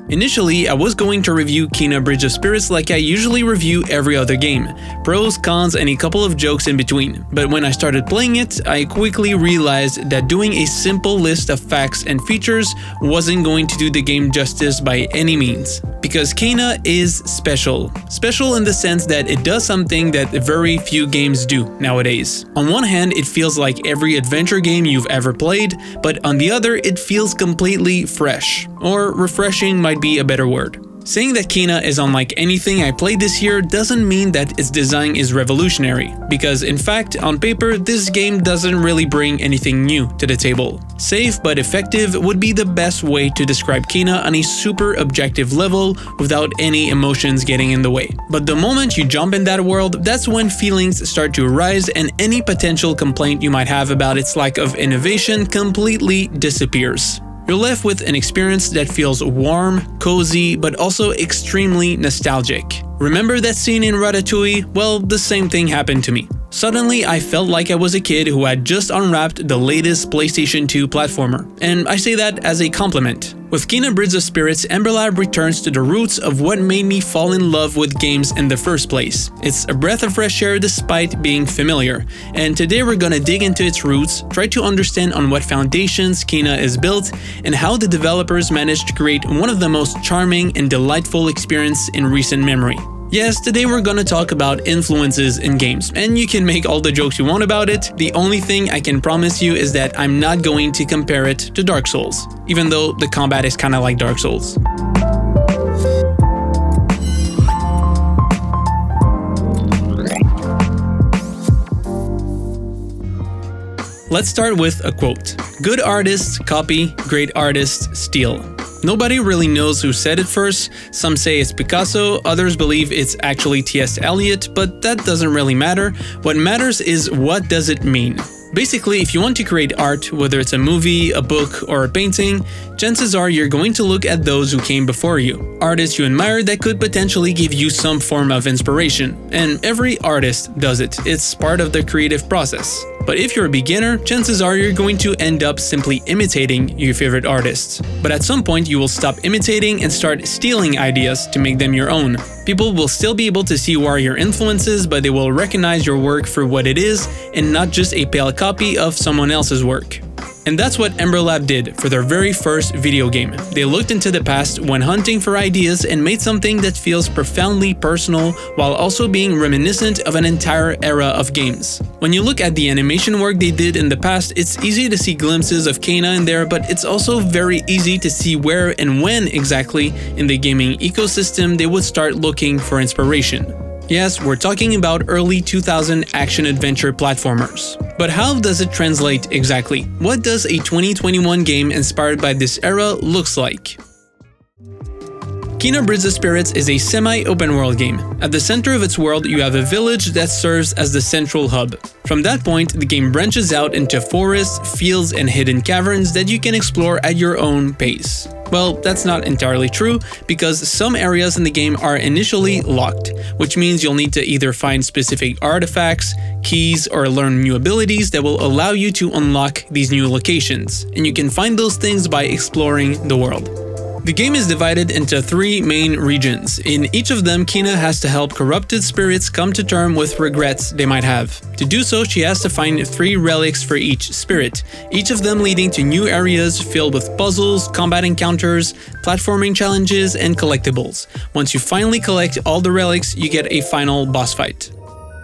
Initially, I was going to review Kena Bridge of Spirits like I usually review every other game, pros, cons, and a couple of jokes in between, but when I started playing it, I quickly realized that doing a simple list of facts and features wasn't going to do the game justice by any means. Because Kena is special. Special in the sense that it does something that very few games do nowadays. On one hand, it feels like every adventure game you've ever played, but on the other, it feels completely fresh. Or refreshing might be a better word. Saying that Kena is unlike anything I played this year doesn't mean that its design is revolutionary, because in fact, on paper, this game doesn't really bring anything new to the table. Safe but effective would be the best way to describe Kena on a super objective level without any emotions getting in the way. But the moment you jump in that world, that's when feelings start to arise and any potential complaint you might have about its lack of innovation completely disappears. You're left with an experience that feels warm, cozy, but also extremely nostalgic. Remember that scene in Ratatouille? Well, the same thing happened to me. Suddenly, I felt like I was a kid who had just unwrapped the latest PlayStation 2 platformer, and I say that as a compliment. With Kena Bridge of Spirits, Ember Lab returns to the roots of what made me fall in love with games in the first place. It's a breath of fresh air despite being familiar, and today we're gonna dig into its roots, try to understand on what foundations Kena is built, and how the developers managed to create one of the most charming and delightful experiences in recent memory. Yes, today we're gonna talk about influences in games, and you can make all the jokes you want about it. The only thing I can promise you is that I'm not going to compare it to Dark Souls, even though the combat is kinda like Dark Souls. Let's start with a quote. Good artists copy, great artists steal. Nobody really knows who said it first. Some say it's Picasso, others believe it's actually T.S. Eliot, but that doesn't really matter. What matters is what does it mean. Basically, if you want to create art, whether it's a movie, a book, or a painting, chances are you're going to look at those who came before you. Artists you admire that could potentially give you some form of inspiration. And every artist does it. It's part of the creative process. But if you're a beginner, chances are you're going to end up simply imitating your favorite artists. But at some point, you will stop imitating and start stealing ideas to make them your own. People will still be able to see who are your influences, but they will recognize your work for what it is and not just a pale copy of someone else's work. And that's what Ember Lab did for their very first video game. They looked into the past when hunting for ideas and made something that feels profoundly personal while also being reminiscent of an entire era of games. When you look at the animation work they did in the past, it's easy to see glimpses of Kena in there, but it's also very easy to see where and when exactly in the gaming ecosystem they would start looking for inspiration. Yes, we're talking about early 2000 action-adventure platformers. But how does it translate exactly? What does a 2021 game inspired by this era looks like? Kena Bridge of Spirits is a semi-open world game. At the center of its world, you have a village that serves as the central hub. From that point, the game branches out into forests, fields, and hidden caverns that you can explore at your own pace. Well, that's not entirely true, because some areas in the game are initially locked, which means you'll need to either find specific artifacts, keys, or learn new abilities that will allow you to unlock these new locations, and you can find those things by exploring the world. The game is divided into 3 main regions. In each of them, Kena has to help corrupted spirits come to terms with regrets they might have. To do so, she has to find 3 relics for each spirit, each of them leading to new areas filled with puzzles, combat encounters, platforming challenges, and collectibles. Once you finally collect all the relics, you get a final boss fight.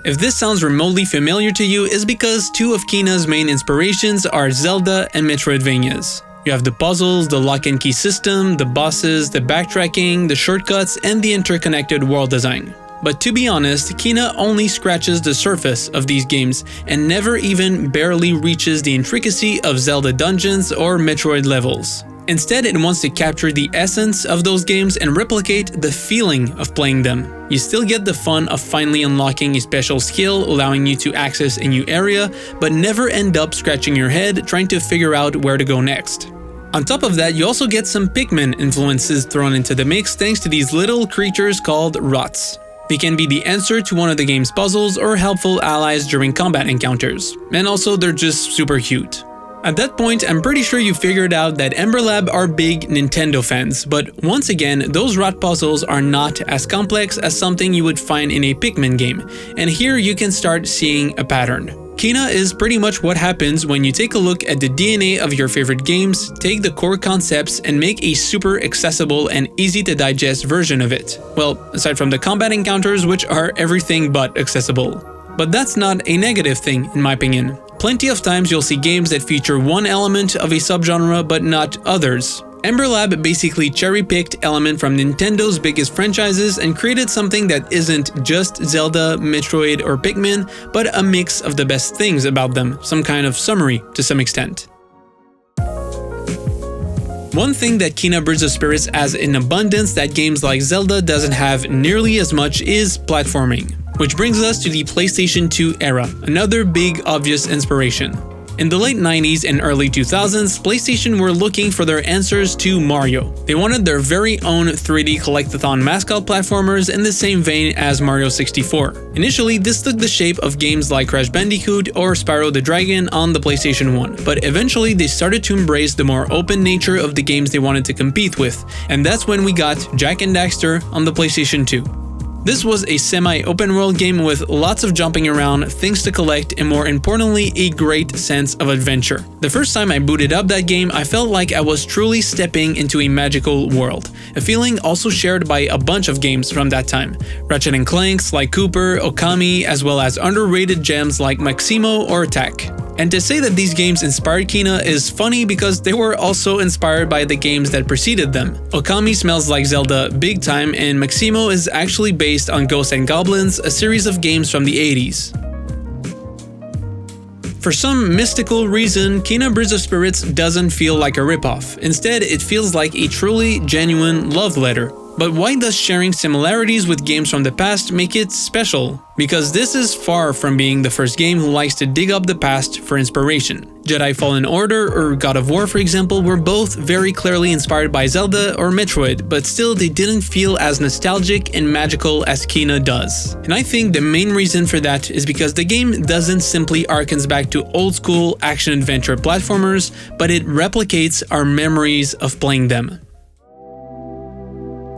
If this sounds remotely familiar to you, it's because 2 of Kena's main inspirations are Zelda and Metroidvanias. You have the puzzles, the lock and key system, the bosses, the backtracking, the shortcuts, and the interconnected world design. But to be honest, Kena only scratches the surface of these games and never even barely reaches the intricacy of Zelda dungeons or Metroid levels. Instead, it wants to capture the essence of those games and replicate the feeling of playing them. You still get the fun of finally unlocking a special skill, allowing you to access a new area, but never end up scratching your head trying to figure out where to go next. On top of that, you also get some Pikmin influences thrown into the mix thanks to these little creatures called rots. They can be the answer to one of the game's puzzles or helpful allies during combat encounters. And also, they're just super cute. At that point, I'm pretty sure you figured out that Ember Lab are big Nintendo fans, but once again, those rat puzzles are not as complex as something you would find in a Pikmin game, and here you can start seeing a pattern. Kena is pretty much what happens when you take a look at the DNA of your favorite games, take the core concepts, and make a super accessible and easy to digest version of it. Well, aside from the combat encounters, which are everything but accessible. But that's not a negative thing, in my opinion. Plenty of times you'll see games that feature one element of a subgenre but not others. Ember Lab basically cherry-picked elements from Nintendo's biggest franchises and created something that isn't just Zelda, Metroid, or Pikmin, but a mix of the best things about them, some kind of summary to some extent. One thing that Kena Bridge of Spirits has in abundance that games like Zelda doesn't have nearly as much is platforming. Which brings us to the PlayStation 2 era, another big obvious inspiration. In the late 90s and early 2000s, PlayStation were looking for their answers to Mario. They wanted their very own 3D collectathon mascot platformers in the same vein as Mario 64. Initially, this took the shape of games like Crash Bandicoot or Spyro the Dragon on the PlayStation 1, but eventually they started to embrace the more open nature of the games they wanted to compete with, and that's when we got Jak Daxter on the PlayStation 2. This was a semi-open world game with lots of jumping around, things to collect, and more importantly, a great sense of adventure. The first time I booted up that game, I felt like I was truly stepping into a magical world, a feeling also shared by a bunch of games from that time. Ratchet and Clank, Sly Cooper, Okami, as well as underrated gems like Maximo or Attack. And to say that these games inspired Kena is funny because they were also inspired by the games that preceded them. Okami smells like Zelda big time, and Maximo is actually based on Ghosts and Goblins, a series of games from the 80s. For some mystical reason, Kena Bridge of Spirits doesn't feel like a ripoff. Instead, it feels like a truly genuine love letter. But why does sharing similarities with games from the past make it special? Because this is far from being the first game who likes to dig up the past for inspiration. Jedi Fallen Order or God of War, for example, were both very clearly inspired by Zelda or Metroid, but still they didn't feel as nostalgic and magical as Kena does. And I think the main reason for that is because the game doesn't simply harkens back to old-school action-adventure platformers, but it replicates our memories of playing them.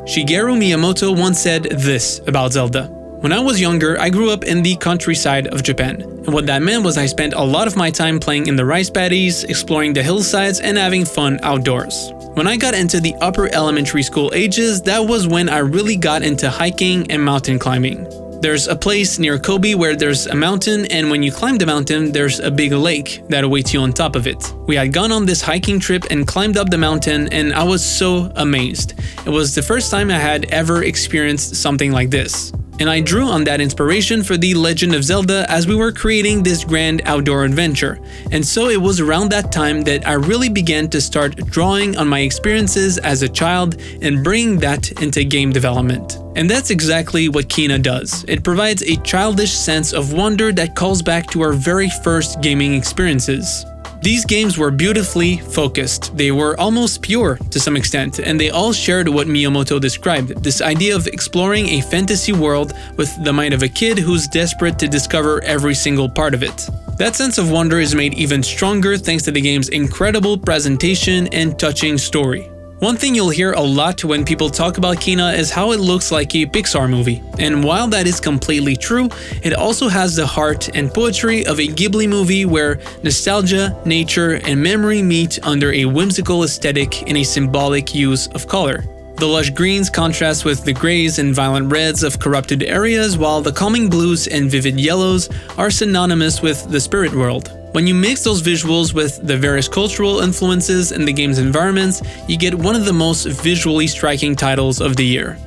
Shigeru Miyamoto once said this about Zelda. When I was younger, I grew up in the countryside of Japan, and what that meant was I spent a lot of my time playing in the rice paddies, exploring the hillsides, and having fun outdoors. When I got into the upper elementary school ages, that was when I really got into hiking and mountain climbing. There's a place near Kobe where there's a mountain, and when you climb the mountain, there's a big lake that awaits you on top of it. We had gone on this hiking trip and climbed up the mountain, and I was so amazed. It was the first time I had ever experienced something like this. And I drew on that inspiration for the Legend of Zelda as we were creating this grand outdoor adventure. And so it was around that time that I really began to start drawing on my experiences as a child and bringing that into game development. And that's exactly what Kena does. It provides a childish sense of wonder that calls back to our very first gaming experiences. These games were beautifully focused, they were almost pure to some extent, and they all shared what Miyamoto described, this idea of exploring a fantasy world with the mind of a kid who's desperate to discover every single part of it. That sense of wonder is made even stronger thanks to the game's incredible presentation and touching story. One thing you'll hear a lot when people talk about Kena is how it looks like a Pixar movie. And while that is completely true, it also has the heart and poetry of a Ghibli movie where nostalgia, nature, and memory meet under a whimsical aesthetic and a symbolic use of color. The lush greens contrast with the grays and violent reds of corrupted areas, while the calming blues and vivid yellows are synonymous with the spirit world. When you mix those visuals with the various cultural influences in the game's environments, you get one of the most visually striking titles of the year.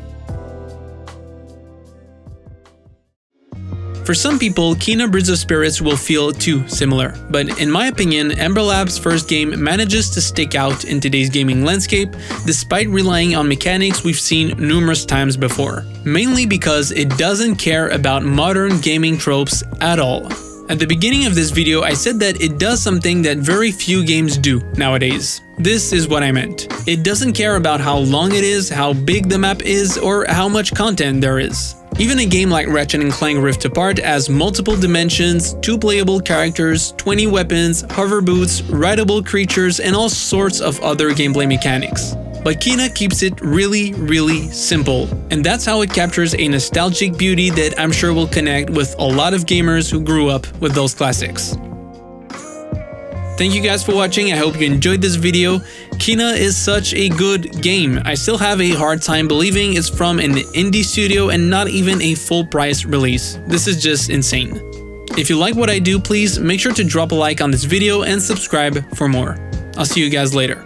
For some people, Kena Bridge of Spirits will feel too similar, but in my opinion, Ember Lab's first game manages to stick out in today's gaming landscape despite relying on mechanics we've seen numerous times before. Mainly because it doesn't care about modern gaming tropes at all. At the beginning of this video, I said that it does something that very few games do nowadays. This is what I meant. It doesn't care about how long it is, how big the map is, or how much content there is. Even a game like Ratchet and Clank Rift Apart has multiple dimensions, 2 playable characters, 20 weapons, hover boots, rideable creatures, and all sorts of other gameplay mechanics. But Kena keeps it really simple, and that's how it captures a nostalgic beauty that I'm sure will connect with a lot of gamers who grew up with those classics. Thank you guys for watching, I hope you enjoyed this video. Kena is such a good game. I still have a hard time believing it's from an indie studio and not even a full price release. This is just insane. If you like what I do, please make sure to drop a like on this video and subscribe for more. I'll see you guys later.